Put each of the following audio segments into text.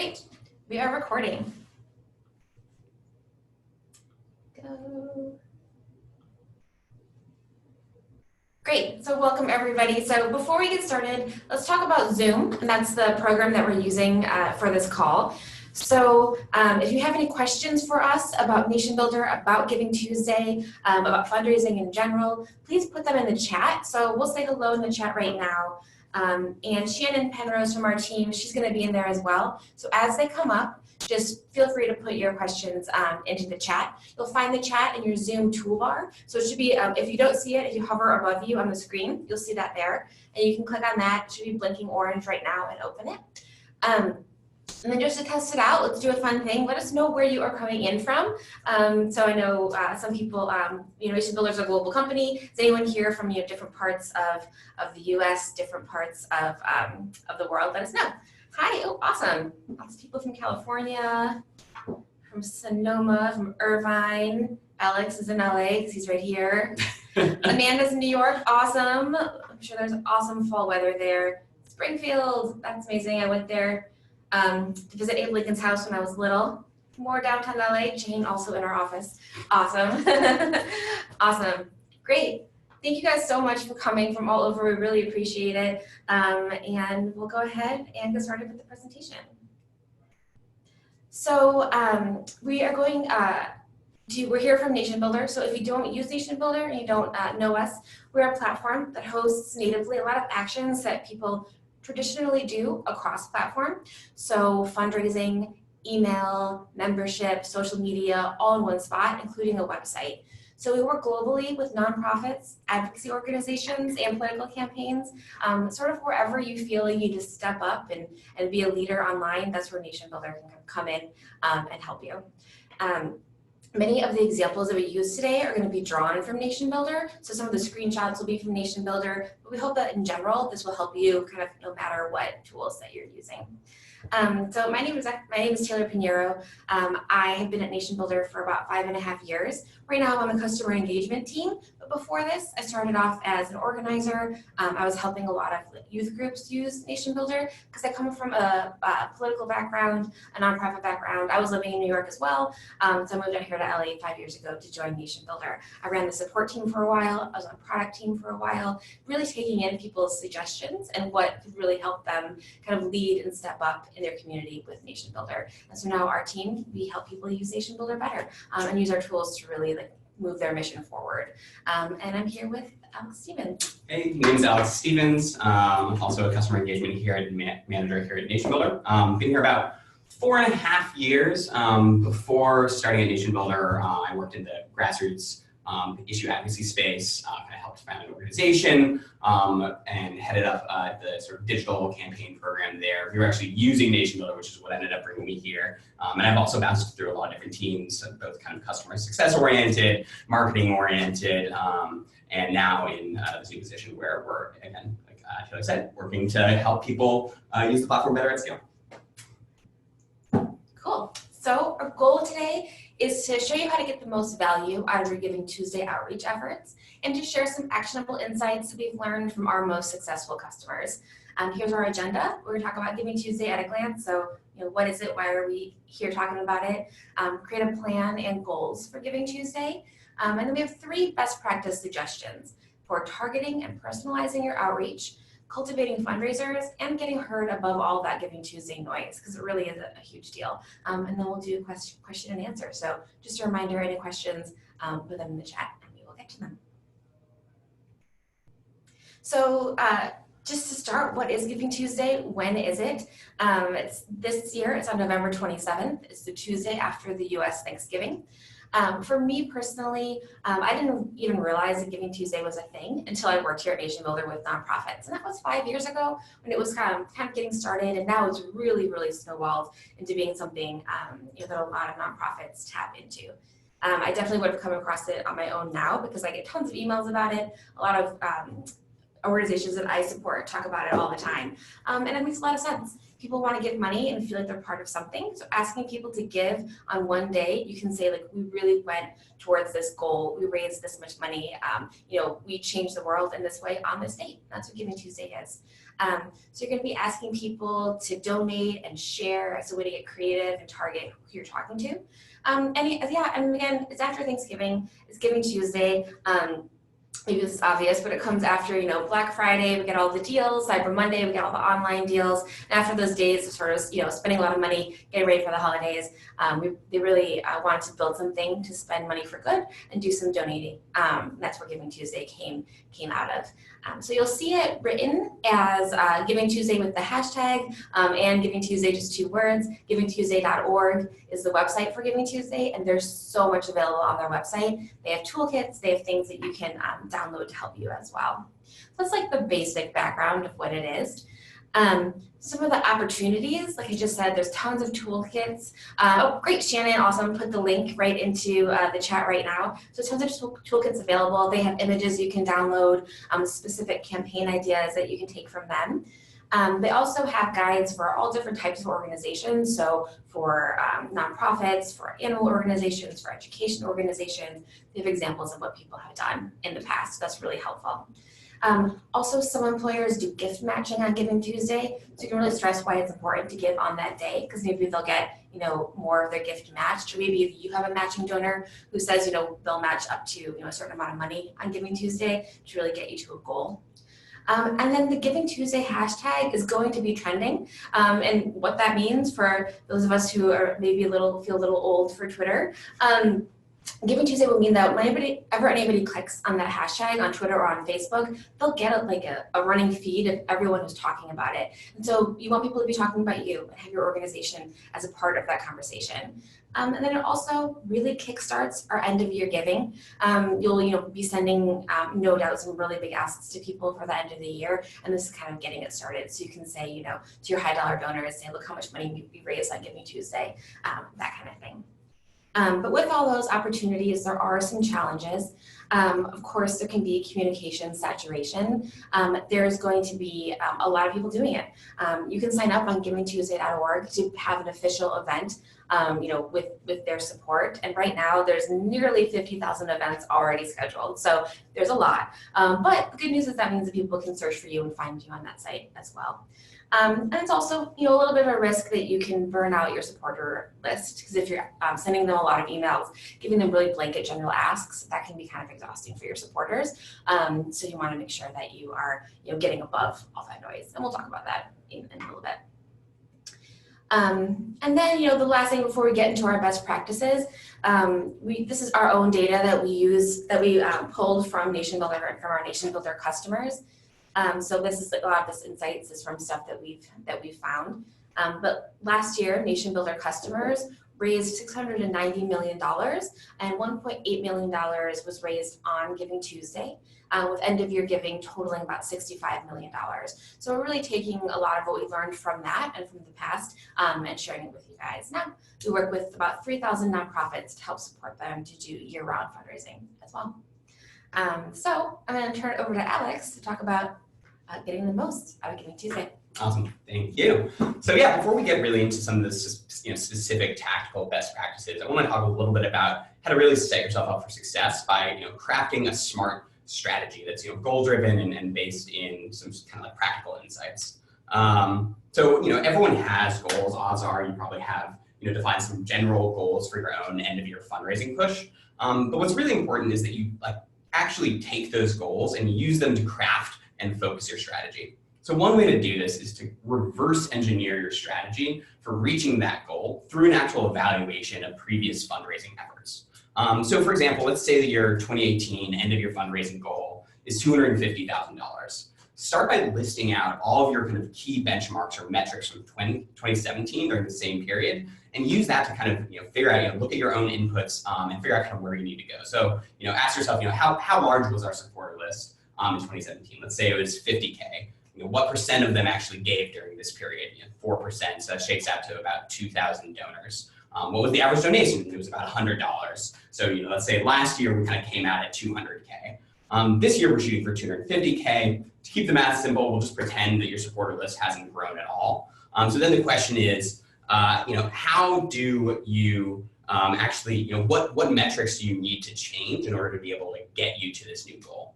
Great. We are recording. Go. Great. So welcome, everybody. So before we get started, let's talk about Zoom, and that's the program that we're using for this call. So if you have any questions for us about NationBuilder, about Giving Tuesday, about fundraising in general, please put them in the chat. So we'll say hello in the chat right now. And Shannon Penrose from our team, she's going to be in there as well. So as they come up, just feel free to put your questions into the chat. You'll find the chat in your Zoom toolbar. So it should be, if you don't see it, if you hover above you on the screen, you'll see that there. And you can click on that. It should be blinking orange right now and open it. And then just to test it out, let's do a fun thing. Let us know where you are coming in from. So I know some people, NationBuilder is a global company. Is anyone here from different parts of the U.S., different parts of the world? Let us know. Hi, oh, awesome. Lots of people from California, from Sonoma, from Irvine. Alex is in LA because he's right here. Amanda's in New York, awesome. I'm sure there's awesome fall weather there. Springfield, that's amazing. I went there to visit Abe Lincoln's house when I was little. More downtown LA. Jane also in our office. Awesome. Awesome. Great. Thank you guys so much for coming from all over. We really appreciate it. And we'll go ahead and get started with the presentation. So we are going we're here from NationBuilder. So if you don't use NationBuilder and you don't know us, we're a platform that hosts natively a lot of actions that people traditionally do across platform. So fundraising, email, membership, social media, all in one spot, including a website. So we work globally with nonprofits, advocacy organizations, and political campaigns. Sort of wherever you feel you need to step up and be a leader online, that's where NationBuilder can come in and help you. Many of the examples that we use today are going to be drawn from NationBuilder. So some of the screenshots will be from NationBuilder, but we hope that in general, this will help you kind of no matter what tools that you're using. So my name is Taylor Pinheiro. I have been at NationBuilder for about 5.5 years. Right now I'm on the customer engagement team, but before this I started off as an organizer. I was helping a lot of youth groups use NationBuilder because I come from a political background, a nonprofit background. I was living in New York as well, so I moved out here to LA 5 years ago to join NationBuilder. I ran the support team for a while. I was on a product team for a while, really taking in people's suggestions and what could really help them kind of lead and step up in their community with NationBuilder. And so now our team, we help people use NationBuilder better and use our tools to really move their mission forward. And I'm here with Alex Stevens. Hey, my name is Alex Stevens. I'm also a customer engagement manager here at NationBuilder. Been here about 4.5 years. Before starting at NationBuilder, I worked in the grassroots issue advocacy space. I helped found an organization and headed up the sort of digital campaign program there. We were actually using NationBuilder, which is what ended up bringing me here. And I've also bounced through a lot of different teams, both kind of customer success oriented, marketing oriented, and now in this new position where we're, again, like I said, working to help people use the platform better at scale. Cool. So our goal today is to show you how to get the most value out of your Giving Tuesday outreach efforts and to share some actionable insights that we've learned from our most successful customers. Here's our agenda. We're going to talk about Giving Tuesday at a glance. So, what is it? Why are we here talking about it? Create a plan and goals for Giving Tuesday. And then we have 3 best practice suggestions for targeting and personalizing your outreach, cultivating fundraisers, and getting heard above all that Giving Tuesday noise, because it really is a huge deal. And then we'll do question and answer. So just a reminder, any questions, put them in the chat and we will get to them. So just to start, what is Giving Tuesday? When is it? It's this year, it's on November 27th. It's the Tuesday after the US Thanksgiving. For me personally, I didn't even realize that Giving Tuesday was a thing until I worked here at NationBuilder with nonprofits. And that was 5 years ago when it was kind of getting started. And now it's really, really snowballed into being something that a lot of nonprofits tap into. I definitely would have come across it on my own now because I get tons of emails about it. A lot of organizations that I support talk about it all the time. And it makes a lot of sense. People want to give money and feel like they're part of something. So asking people to give on one day, you can say, like, we really went towards this goal. We raised this much money. We changed the world in this way on this date. That's what Giving Tuesday is. So you're going to be asking people to donate and share as a way to get creative and target who you're talking to. And again, it's after Thanksgiving. It's Giving Tuesday. Maybe this is obvious, but it comes after, Black Friday, we get all the deals, Cyber Monday, we get all the online deals. And after those days of sort of, spending a lot of money, getting ready for the holidays, they really wanted to build something to spend money for good and do some donating. That's where Giving Tuesday came out of. So you'll see it written as Giving Tuesday with the hashtag and Giving Tuesday, just 2 words. GivingTuesday.org is the website for Giving Tuesday, and there's so much available on their website. They have toolkits, they have things that you can download to help you as well. So that's like the basic background of what it is. Some of the opportunities, like I just said, there's tons of toolkits. Great, Shannon, awesome, put the link right into the chat right now. So tons of toolkits available. They have images you can download, specific campaign ideas that you can take from them. They also have guides for all different types of organizations. So for nonprofits, for animal organizations, for education organizations, they have examples of what people have done in the past. So that's really helpful. Also, some employers do gift matching on Giving Tuesday, so you can really stress why it's important to give on that day, because maybe they'll get more of their gift matched, or maybe if you have a matching donor who says they'll match up to a certain amount of money on Giving Tuesday to really get you to a goal. And then the Giving Tuesday hashtag is going to be trending, and what that means for those of us who are maybe feel a little old for Twitter. Giving Tuesday will mean that whenever anybody clicks on that hashtag on Twitter or on Facebook, they'll get a running feed of everyone who's talking about it. And so you want people to be talking about you and have your organization as a part of that conversation. And then it also really kickstarts our end of year giving. You'll be sending no doubt some really big asks to people for the end of the year, and this is kind of getting it started. So you can say to your high dollar donors, say look how much money we raised on Giving Tuesday, that kind of thing. But with all those opportunities, there are some challenges. Of course, there can be communication saturation. There's going to be a lot of people doing it. You can sign up on GivingTuesday.org to have an official event, with their support. And right now, there's nearly 50,000 events already scheduled. So there's a lot. But the good news is that means that people can search for you and find you on that site as well. And it's also, a little bit of a risk that you can burn out your supporter list, because if you're sending them a lot of emails, giving them really blanket general asks, that can be kind of exhausting for your supporters. So you want to make sure that you are, getting above all that noise, and we'll talk about that in a little bit. And then, the last thing before we get into our best practices, this is our own data that we use, that we pulled from NationBuilder and from our NationBuilder customers. So this is a lot of this insights is from stuff that we've found. But last year, NationBuilder customers raised $690 million, and $1.8 million was raised on Giving Tuesday, with end of year giving totaling about $65 million. So we're really taking a lot of what we learned from that and from the past and sharing it with you guys. Now, we work with about 3,000 nonprofits to help support them to do year-round fundraising as well. So I'm going to turn it over to Alex to talk about getting the most out of Giving Tuesday. Awesome, thank you. So yeah, before we get really into some of the specific tactical best practices, I want to talk a little bit about how to really set yourself up for success by crafting a smart strategy that's goal-driven and based in some kind of like practical insights. So everyone has goals. Odds are you probably have defined some general goals for your own end-of-year fundraising push. But what's really important is that you actually take those goals and use them to craft and focus your strategy. So one way to do this is to reverse engineer your strategy for reaching that goal through an actual evaluation of previous fundraising efforts. So for example, let's say that your 2018 end of year fundraising goal is $250,000. Start by listing out all of your kind of key benchmarks or metrics from 2017 during the same period, and use that to kind of figure out, look at your own inputs and figure out kind of where you need to go. So ask yourself, how large was our supporter list in 2017? Let's say it was 50K. What percent of them actually gave during this period? 4%, so that shakes out to about 2,000 donors. What was the average donation? It was about $100. So let's say last year we kind of came out at 200K. This year we're shooting for 250K. To keep the math simple, we'll just pretend that your supporter list hasn't grown at all. So then the question is, how do you actually, what metrics do you need to change in order to be able to get you to this new goal?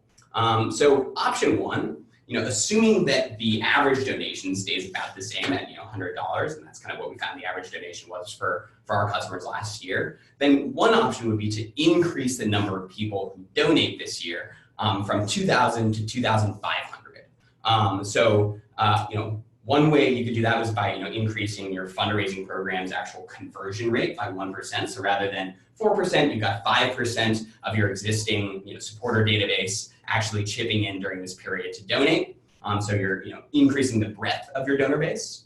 So option one assuming that the average donation stays about the same at $100, and that's kind of what we found the average donation was for our customers last year, then one option would be to increase the number of people who donate this year from 2,000 to 2,500. One way you could do that was by increasing your fundraising program's actual conversion rate by 1%. So rather than 4%, you got 5% of your existing supporter database actually chipping in during this period to donate. So you're increasing the breadth of your donor base.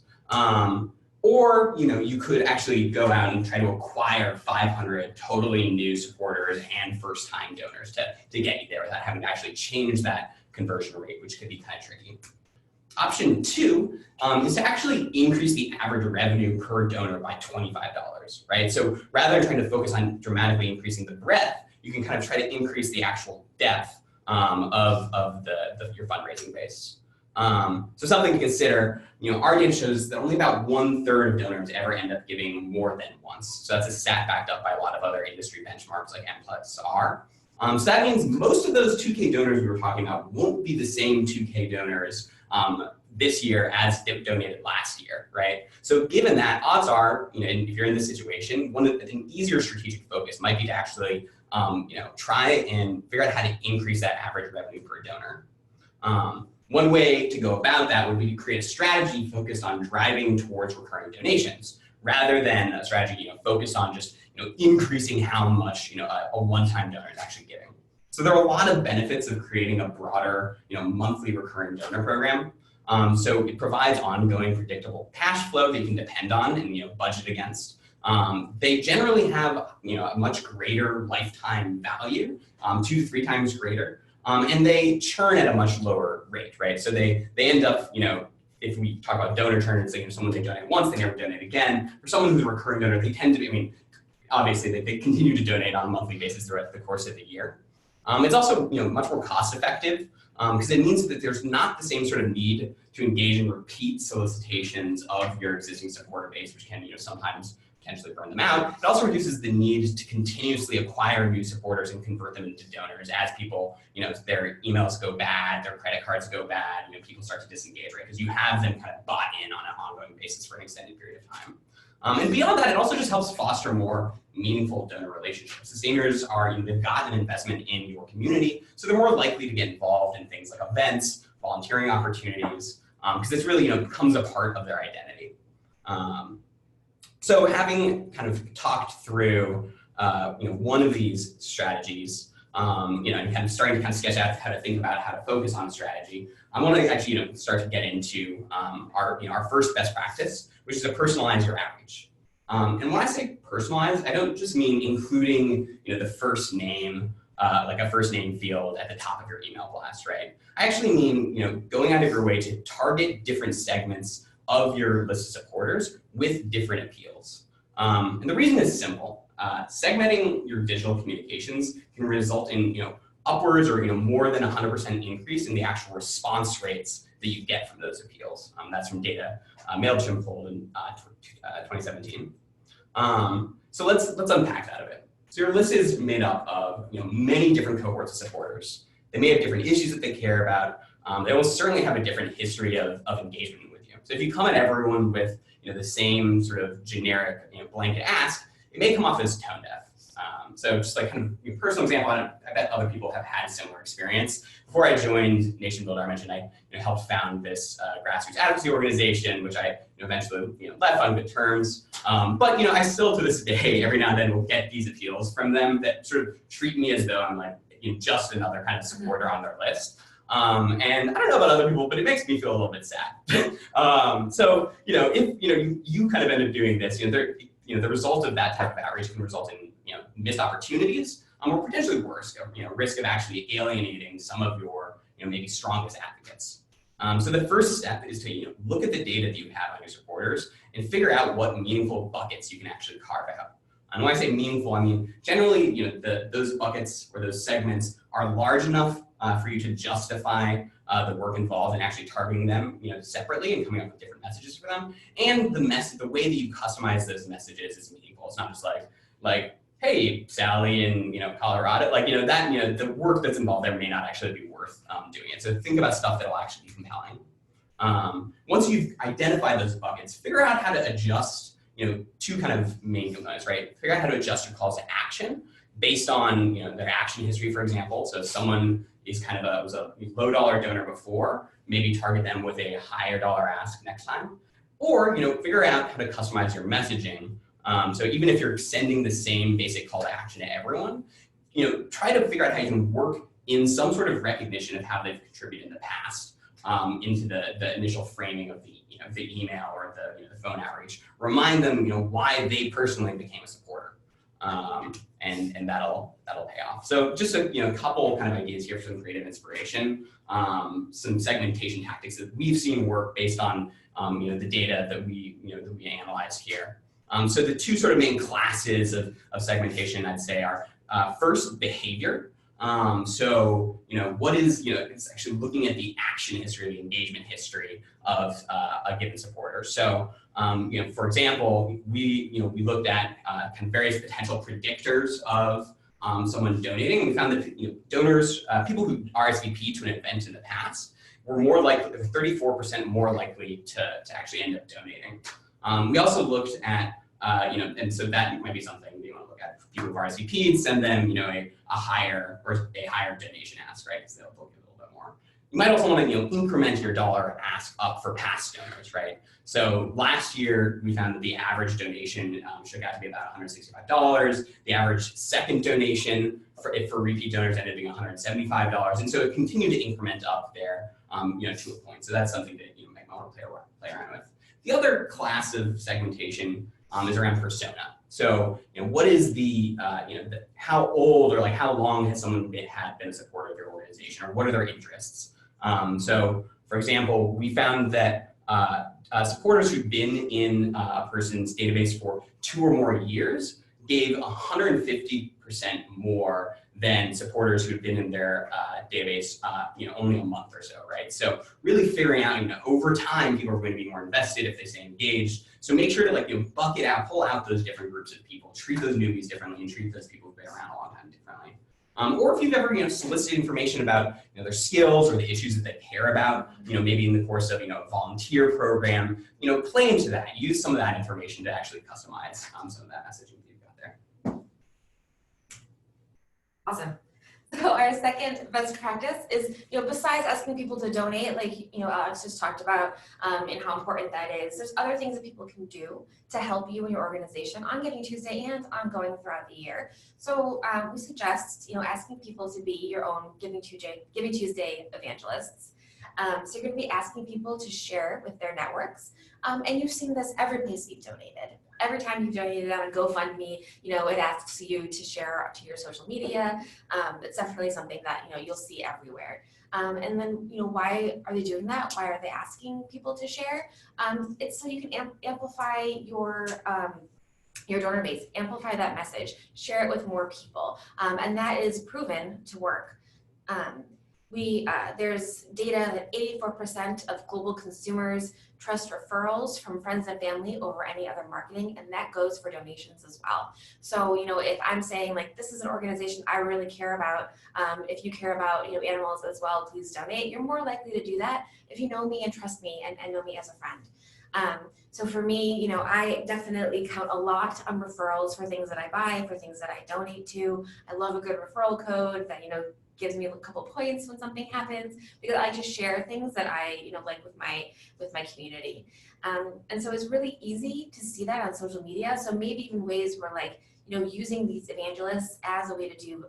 Or you could actually go out and try to acquire 500 totally new supporters and first-time donors to get you there without having to actually change that conversion rate, which could be kind of tricky. Option 2 is to actually increase the average revenue per donor by $25, right? So rather than trying to focus on dramatically increasing the breadth, you can kind of try to increase the actual depth of your fundraising base. So something to consider, our data shows that only about 1/3 of donors ever end up giving more than once. So that's a stat backed up by a lot of other industry benchmarks like M+R. So that means most of those 2K donors we were talking about won't be the same 2K donors this year as donated last year, right? So given that, odds are, if you're in this situation, an easier strategic focus might be to actually, try and figure out how to increase that average revenue per donor. One way to go about that would be to create a strategy focused on driving towards recurring donations, rather than a strategy focused on just increasing how much a one-time donor is actually giving. So there are a lot of benefits of creating a broader monthly recurring donor program. So it provides ongoing predictable cash flow that you can depend on and budget against. They generally have a much greater lifetime value, 2 to 3 times greater, and they churn at a much lower rate, right? So they end up if we talk about donor churn, it's like someone they donate once, they never donate again. For someone who's a recurring donor, they tend to be, obviously they continue to donate on a monthly basis throughout the course of the year. It's also much more cost effective because it means that there's not the same sort of need to engage in repeat solicitations of your existing supporter base, which can sometimes potentially burn them out. It also reduces the need to continuously acquire new supporters and convert them into donors as people, their emails go bad, their credit cards go bad, people start to disengage, right? Because you have them kind of bought in on an ongoing basis for an extended period of time. And beyond that, it also just helps foster more meaningful donor relationships. Sustainers they've got an investment in your community, so they're more likely to get involved in things like events, volunteering opportunities, because it's really becomes a part of their identity. So having kind of talked through one of these strategies, and kind of starting to kind of sketch out how to think about how to focus on strategy, I want to actually start to get into our first best practice, which is to personalize your outreach. And when I say personalize, I don't just mean including the first name, like a first name field at the top of your email blast, right? I actually mean going out of your way to target different segments of your list of supporters with different appeals. And the reason is simple. Segmenting your digital communications can result in upwards or more than 100% increase in the actual response rates that you get from those appeals. That's from data MailChimp pulled in 2017. So let's unpack that a bit. So your list is made up of many different cohorts of supporters. They may have different issues that they care about. They will certainly have a different history of engagement with you. So if you come at everyone with the same sort of generic blanket ask, it may come off as tone deaf. So just like kind of a personal example, I bet other people have had a similar experience. Before I joined NationBuilder, I mentioned I helped found this grassroots advocacy organization, which I eventually left on good terms. But I still to this day, every now and then will get these appeals from them that sort of treat me as though I'm like just another kind of supporter on their list. And I don't know about other people, but it makes me feel a little bit sad. So if you kind of end up doing this, the result of that type of outreach can result in missed opportunities, or potentially worse, risk of actually alienating some of your maybe strongest advocates. So the first step is to look at the data that you have on your supporters and figure out what meaningful buckets you can actually carve out. And when I say meaningful, I mean generally those buckets or those segments are large enough for you to justify the work involved in actually targeting them separately and coming up with different messages for them. And the way that you customize those messages is meaningful. It's not just like hey, Sally in Colorado, like that the work that's involved there may not actually be worth doing it. So think about stuff that will actually be compelling. Once you've identified those buckets, figure out how to adjust two kind of main components, right? Figure out how to adjust your calls to action based on their action history, for example. So if someone is was a low dollar donor before, maybe target them with a higher dollar ask next time, or figure out how to customize your messaging. So even if you're sending the same basic call to action to everyone, try to figure out how you can work in some sort of recognition of how they've contributed in the past into the initial framing of the email or the phone outreach. Remind them why they personally became a supporter, and that'll pay off. So just a couple kind of ideas here for some creative inspiration, some segmentation tactics that we've seen work based on the data that we analyzed here. So the two sort of main classes of segmentation, I'd say, are first, behavior. So what is it's actually looking at the action history, the engagement history of a given supporter. So for example, we looked at kind of various potential predictors of someone donating. We found that donors, people who RSVP to an event in the past, were more likely, 34% more likely to actually end up donating. We also looked at and so that might be something you want to look at for people who RSVP and send them a higher donation ask, right? Because they'll give a little bit more. You might also want to increment your dollar ask up for past donors, right? So last year we found that the average donation shook out to be about $165. The average second donation for repeat donors ended up being $175, and so it continued to increment up there, to a point. So that's something that you might want to play around with. The other class of segmentation is around persona. So, what is how old or how long has someone been a supporter of your organization, or what are their interests? So, for example, we found that supporters who've been in a person's database for 2 or more years gave 150% more than supporters who've been in their database, only a month or so, right? So really figuring out, over time, people are going to be more invested if they stay engaged. So make sure to bucket out, pull out those different groups of people, treat those newbies differently, and treat those people who've been around a long time differently. Or if you've ever, solicited information about their skills or the issues that they care about, maybe in the course of a volunteer program, play into that. Use some of that information to actually customize some of that messaging that you've got there. Awesome. So our second best practice is, besides asking people to donate, like, Alex just talked about, and how important that is, there's other things that people can do to help you and your organization on Giving Tuesday and ongoing throughout the year. So we suggest, asking people to be your own Giving Tuesday evangelists. So you're going to be asking people to share with their networks. And you've seen this every place you've donated. Every time you've donated on a GoFundMe, it asks you to share to your social media. It's definitely something that, you'll see everywhere. And then, why are they doing that? Why are they asking people to share? It's so you can amplify your donor base, amplify that message, share it with more people. And that is proven to work. There's data that 84% of global consumers trust referrals from friends and family over any other marketing, and that goes for donations as well. So, if I'm saying this is an organization I really care about, if you care about animals as well, please donate. You're more likely to do that if you know me and trust me and know me as a friend. So for me, I definitely count a lot on referrals for things that I buy, for things that I donate to. I love a good referral code that gives me a couple points when something happens, because I just share things that I like with my community. And so it's really easy to see that on social media. So maybe even ways where using these evangelists as a way to do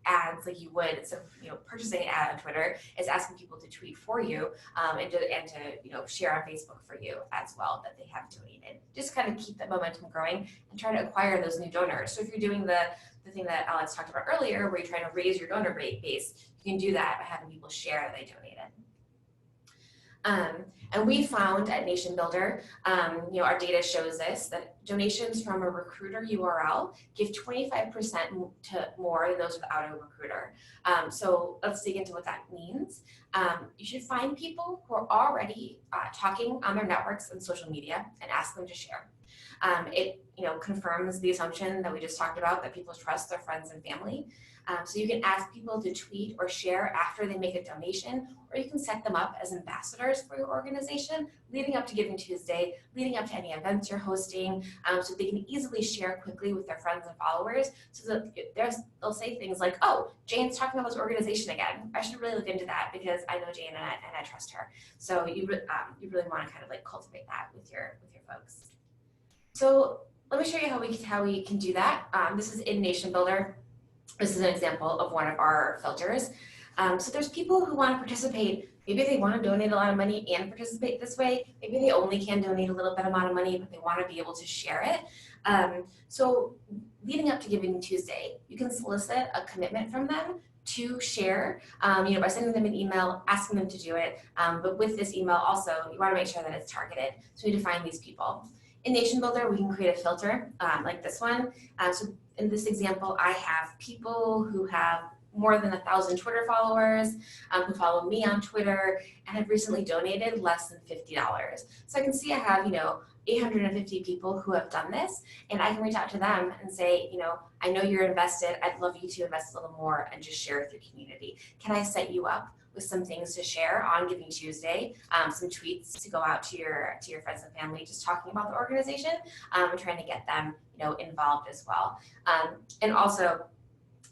ads like you would instead of purchasing an ad on Twitter, is asking people to tweet for you and to share on Facebook for you as well that they have donated. Just kind of keep that momentum growing and try to acquire those new donors. So if you're doing the thing that Alex talked about earlier, where you're trying to raise your donor base, you can do that by having people share that they donated. And we found at NationBuilder, our data shows this, that donations from a recruiter URL give 25% more than those without a recruiter. So let's dig into what that means. you should find people who are already talking on their networks and social media and ask them to share. It confirms the assumption that we just talked about, that people trust their friends and family. So you can ask people to tweet or share after they make a donation, or you can set them up as ambassadors for your organization leading up to Giving Tuesday, leading up to any events you're hosting, so they can easily share quickly with their friends and followers, so that they'll say things like, oh, Jane's talking about this organization again. I should really look into that because I know Jane and I trust her. So you really want to kind of like cultivate that with your folks. So let me show you how we can do that. This is in NationBuilder. This is an example of one of our filters. So there's people who want to participate. Maybe they want to donate a lot of money and participate this way. Maybe they only can donate a little bit amount of money, but they want to be able to share it. So leading up to Giving Tuesday, you can solicit a commitment from them to share, by sending them an email, asking them to do it. But with this email also, you want to make sure that it's targeted. So we define these people. In NationBuilder, we can create a filter like this one. So in this example, I have people who have more than 1,000 Twitter followers, who follow me on Twitter and have recently donated less than $50. So I can see I have, 850 people who have done this, and I can reach out to them and say, I know you're invested. I'd love you to invest a little more and just share with your community. Can I set you up with some things to share on Giving Tuesday, some tweets to go out to your friends and family, just talking about the organization, and trying to get them, involved as well. And also,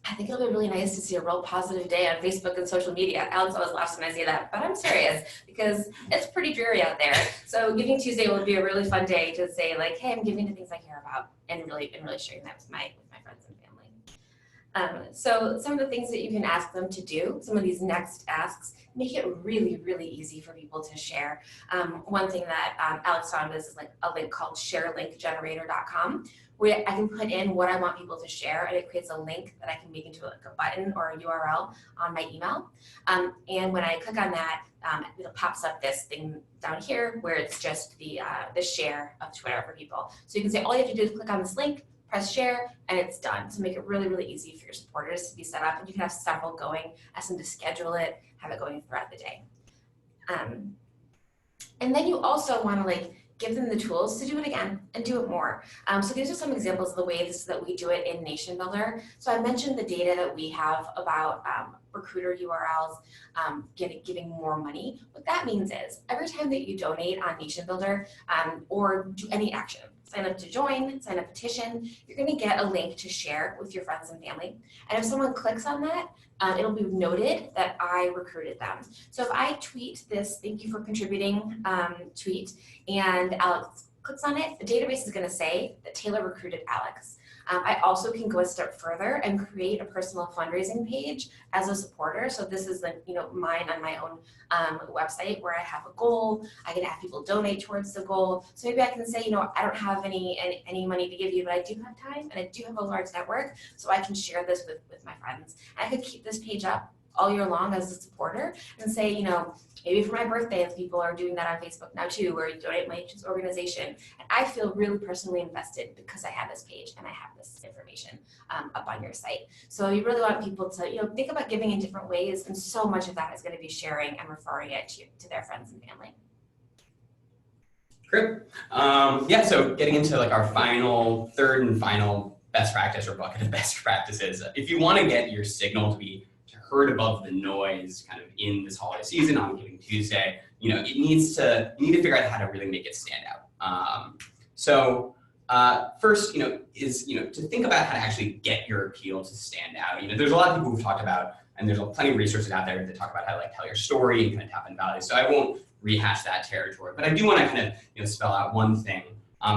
I think it'll be really nice to see a real positive day on Facebook and social media. Alex always laughs when I say that, but I'm serious because it's pretty dreary out there. So Giving Tuesday will be a really fun day to say like, hey, I'm giving to things I care about, and really sharing that with my friends and family. So some of the things that you can ask them to do, some of these next asks, make it really, really easy for people to share. One thing that Alex found is like a link called sharelinkgenerator.com, where I can put in what I want people to share, and it creates a link that I can make into like a button or a URL on my email. And when I click on that, it pops up this thing down here where it's just the share of Twitter for people. So you can say all you have to do is click on this link, press share, and it's done. So make it really, really easy for your supporters to be set up, and you can have several going, ask them to schedule it, have it going throughout the day. And then you also want to give them the tools to do it again and do it more. So these are some examples of the ways that we do it in NationBuilder. So I mentioned the data that we have about recruiter URLs giving more money. What that means is every time that you donate on NationBuilder or do any action, sign up to join, sign up petition, you're going to get a link to share with your friends and family. And if someone clicks on that, it'll be noted that I recruited them. So if I tweet this "thank you for contributing" tweet and Alex clicks on it, the database is going to say that Taylor recruited Alex. I also can go a step further and create a personal fundraising page as a supporter. So this is mine on my own website where I have a goal. I can have people donate towards the goal. So maybe I can say, I don't have any money to give you, but I do have time and I do have a large network, so I can share this with my friends. And I could keep this page up all year long as a supporter and say, maybe for my birthday, if people are doing that on Facebook now too, where you donate my organization. And I feel really personally invested because I have this page and I have this information up on your site. So you really want people to, think about giving in different ways, and so much of that is going to be sharing and referring it to their friends and family. Great. So getting into our third and final best practice or bucket of best practices, if you want to get your signal to be heard above the noise kind of in this holiday season on Giving Tuesday, you need to figure out how to really make it stand out. First, is to think about how to actually get your appeal to stand out. There's a lot of people who've talked about, and there's plenty of resources out there that talk about how to tell your story and kind of tap in values. So I won't rehash that territory, but I do want to kind of spell out one thing,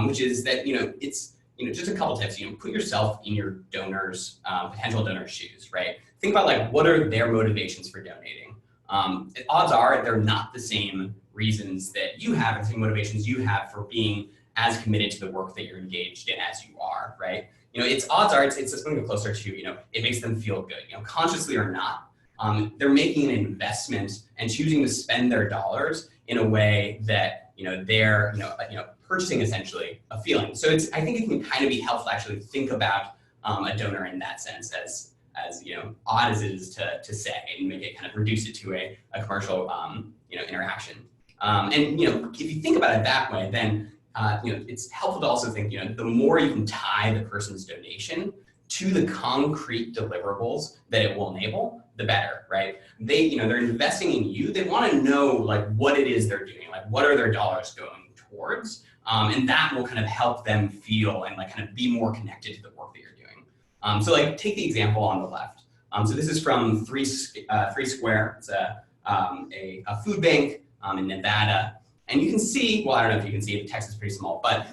which is that it's just a couple tips. Put yourself in your donors, potential donors' shoes, right? Think about what are their motivations for donating. Odds are they're not the same reasons that you have and the same motivations you have for being as committed to the work that you're engaged in as you are, right? Odds are it's just going to go closer to it makes them feel good, consciously or not. They're making an investment and choosing to spend their dollars in a way that they're purchasing essentially a feeling. So I think it can kind of be helpful to actually think about a donor in that sense odd as it is to say, and make it kind of reduce it to a commercial interaction. And if you think about it that way, then it's helpful to also think the more you can tie the person's donation to the concrete deliverables that it will enable, the better, right? They're investing in you. They want to know like what it is they're doing, like what are their dollars going towards, and that will kind of help them feel and like kind of be more connected to the work that you're doing. So like take the example on the left. So this is from Three Square. It's a food bank in Nevada. And you can see, well, I don't know if you can see it, the text is pretty small, but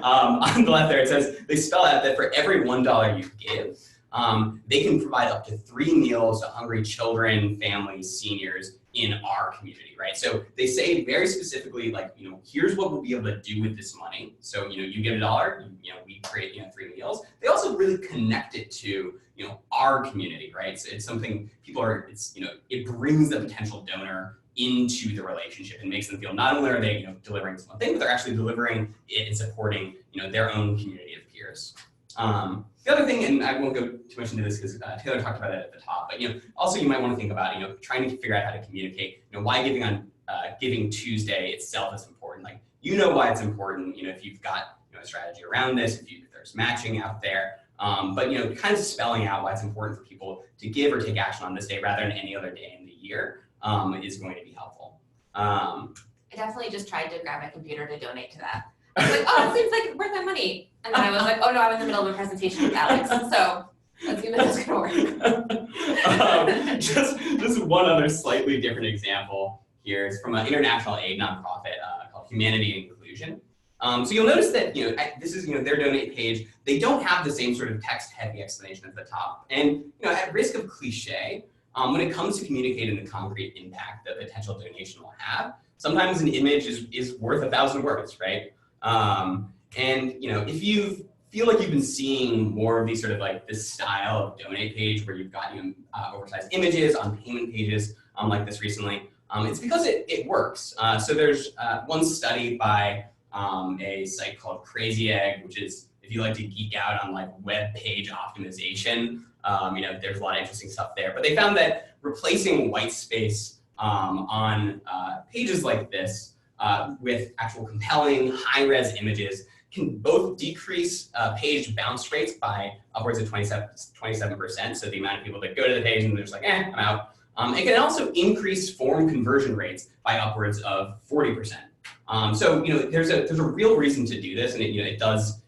on the left there, it says, they spell out that for every $1 you give, they can provide up to 3 meals to hungry children, families, seniors in our community, right? So they say very specifically, like, here's what we'll be able to do with this money. So, you give $1, we create, 3 meals. They also really connect it to, our community, right? So it's something people are, it brings the potential donor into the relationship and makes them feel not only are they delivering this one thing, but they're actually delivering it and supporting their own community of peers. The other thing, and I won't go too much into this because Taylor talked about it at the top, but also you might want to think about trying to figure out how to communicate why giving on Giving Tuesday itself is important. Like why it's important. If you've got a strategy around this, if there's matching out there. But kind of spelling out why it's important for people to give or take action on this day rather than any other day in the year is going to be helpful. I definitely just tried to grab my computer to donate to that. I was like, oh, it seems like worth my money. And then I was like, oh no, I'm in the middle of a presentation with Alex. So let's see if that's gonna work. Just one other slightly different example here is from an international aid nonprofit called Humanity and Inclusion. So you'll notice that this is their donate page. They don't have the same sort of text-heavy explanation at the top, and at risk of cliche, when it comes to communicating the concrete impact that potential donation will have, sometimes an image is worth 1,000 words, right? And if you feel like you've been seeing more of these sort of like this style of donate page where you've got oversized images on payment pages like this recently, it's because it works. So there's one study by a site called Crazy Egg, which is, if you like to geek out on like web page optimization, there's a lot of interesting stuff there. But they found that replacing white space on pages like this with actual compelling high-res images can both decrease page bounce rates by upwards of 27%. So the amount of people that go to the page and they're just like, I'm out. It can also increase form conversion rates by upwards of 40%. So there's a real reason to do this, and it does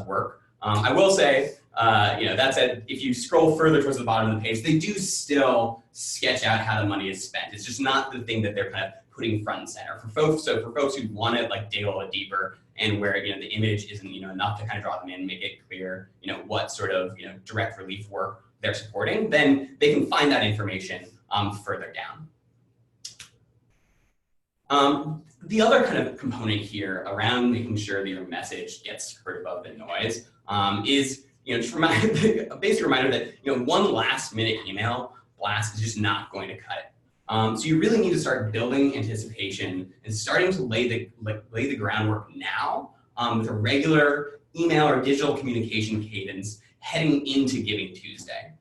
work. I will say, that said, if you scroll further towards the bottom of the page, they do still sketch out how the money is spent. It's just not the thing that they're kind of putting front and center for folks. So for folks who want to like dig a little deeper and where the image isn't enough to kind of draw them in, make it clear what sort of direct relief work they're supporting, then they can find that information further down. The other kind of component here around making sure that your message gets heard above the noise is just a basic reminder that one last minute email blast is just not going to cut it. So you really need to start building anticipation and starting to lay the groundwork now with a regular email or digital communication cadence heading into Giving Tuesday.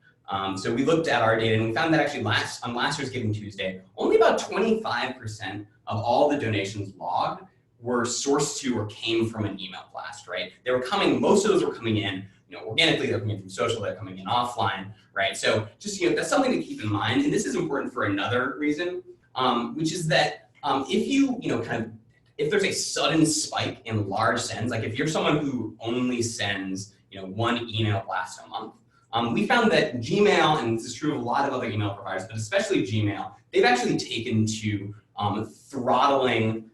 So we looked at our data and we found that actually on last year's Giving Tuesday, only about 25% of all the donations logged were sourced to or came from an email blast, right? Most of those were coming in organically, they're coming in from social, they're coming in offline, right? So just, that's something to keep in mind. And this is important for another reason, which is that if there's a sudden spike in large sends, like if you're someone who only sends, one email blast a month, we found that Gmail, and this is true of a lot of other email providers, but especially Gmail, they've actually taken to throttling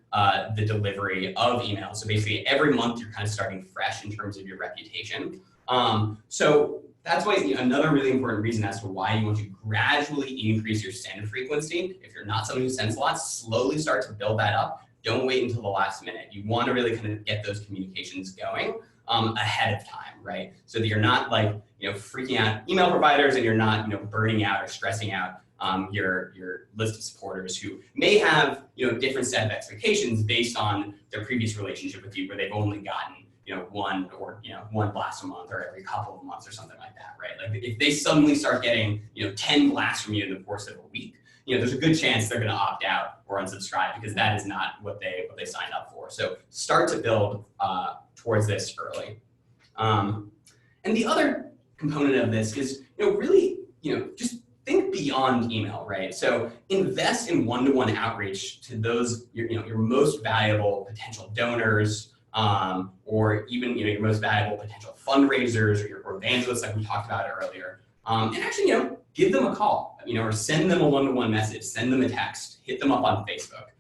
the delivery of email. So basically every month you're kind of starting fresh in terms of your reputation. So that's why another really important reason as to why you want to gradually increase your send frequency. If you're not someone who sends a lot, slowly start to build that up. Don't wait until the last minute. You want to really kind of get those communications going ahead of time, right? So that you're not like freaking out email providers and you're not burning out or stressing out your list of supporters who may have different set of expectations based on their previous relationship with you, where they've only gotten one blast a month or every couple of months or something like that, right? Like if they suddenly start getting 10 blasts from you in the course of a week, there's a good chance they're going to opt out or unsubscribe because that is not what they signed up for. So start to build towards this early. And the other component of this is really just think beyond email, right? So invest in one-to-one outreach to those your most valuable potential donors, or even your most valuable potential fundraisers or your evangelists, like we talked about earlier. And actually give them a call, or send them a one-to-one message, send them a text, hit them up on Facebook.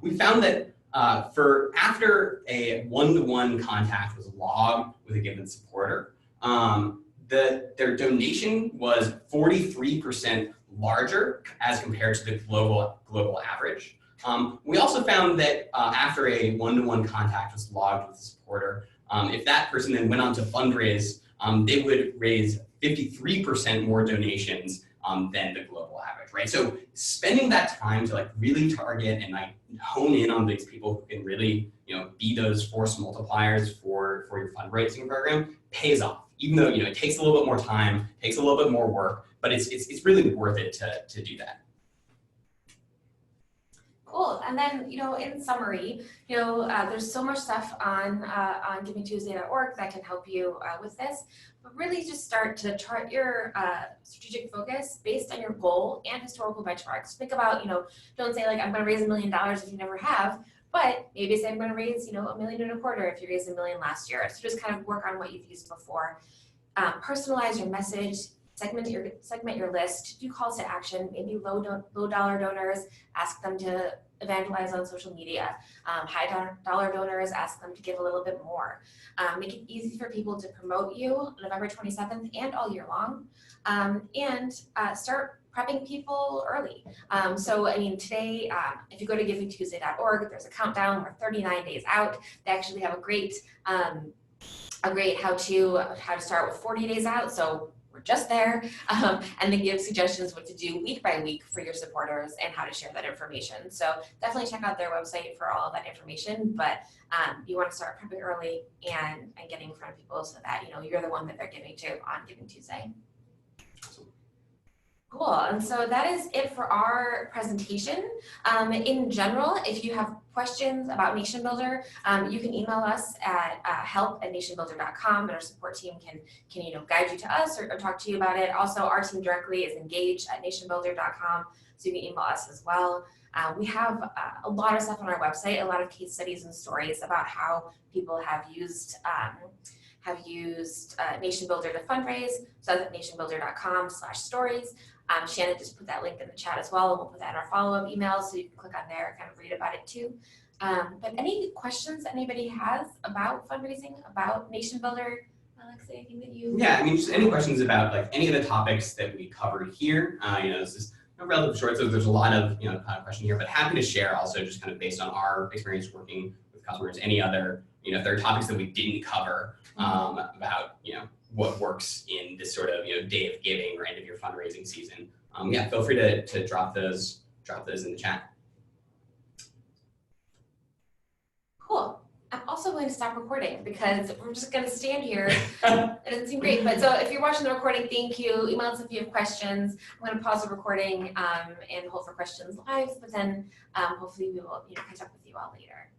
We found that after a one-to-one contact was logged with a given supporter, their donation was 43% larger as compared to the global average. We also found that after a one-to-one contact was logged with a supporter, if that person then went on to fundraise, they would raise 53% more donations than the global average, right? So spending that time to really target and hone in on these people who can really be those force multipliers for your fundraising program pays off. Even though it takes a little bit more time, takes a little bit more work, but it's really worth it to do that. Cool. And then, in summary, there's so much stuff on GivingTuesday.org that can help you with this. But really, just start to chart your strategic focus based on your goal and historical benchmarks. Think about, don't say I'm going to raise $1 million if you never have. But maybe say I'm going to raise, $1.25 million if you raised $1 million last year. So just kind of work on what you've used before. Personalize your message, segment your list, do calls to action, maybe low dollar donors, ask them to evangelize on social media. High dollar donors, ask them to give a little bit more. Make it easy for people to promote you November 27th and all year long. And start prepping people early. Today, if you go to givingtuesday.org, there's a countdown. We're 39 days out. They actually have a great how to start with 40 days out. So we're just there. And they give suggestions what to do week by week for your supporters and how to share that information. So definitely check out their website for all of that information. But you want to start prepping early and getting in front of people so that you're the one that they're giving to on Giving Tuesday. Cool, and so that is it for our presentation. In general, if you have questions about NationBuilder, you can email us at help@nationbuilder.com, and our support team can guide you to us or talk to you about it. Also, our team directly is engaged@nationbuilder.com, so you can email us as well. We have a lot of stuff on our website, a lot of case studies and stories about how people have used NationBuilder to fundraise. So that's at nationbuilder.com/stories. Shannon just put that link in the chat as well, and we'll put that in our follow-up email so you can click on there and kind of read about it too. But any questions that anybody has about fundraising, about NationBuilder? Alex, anything that you? Yeah, just any questions about any of the topics that we covered here. This is relatively short, so there's a lot of question here, but happy to share also just kind of based on our experience working with customers. Any other if there are topics that we didn't cover about what works in this sort of day of giving or end of your fundraising season. Yeah, feel free to drop those in the chat. Cool. I'm also going to stop recording because we're just going to stand here. It doesn't seem great, but so if you're watching the recording, thank you. Email us if you have questions. I'm going to pause the recording and hold for questions live, but then hopefully we will catch up with you all later.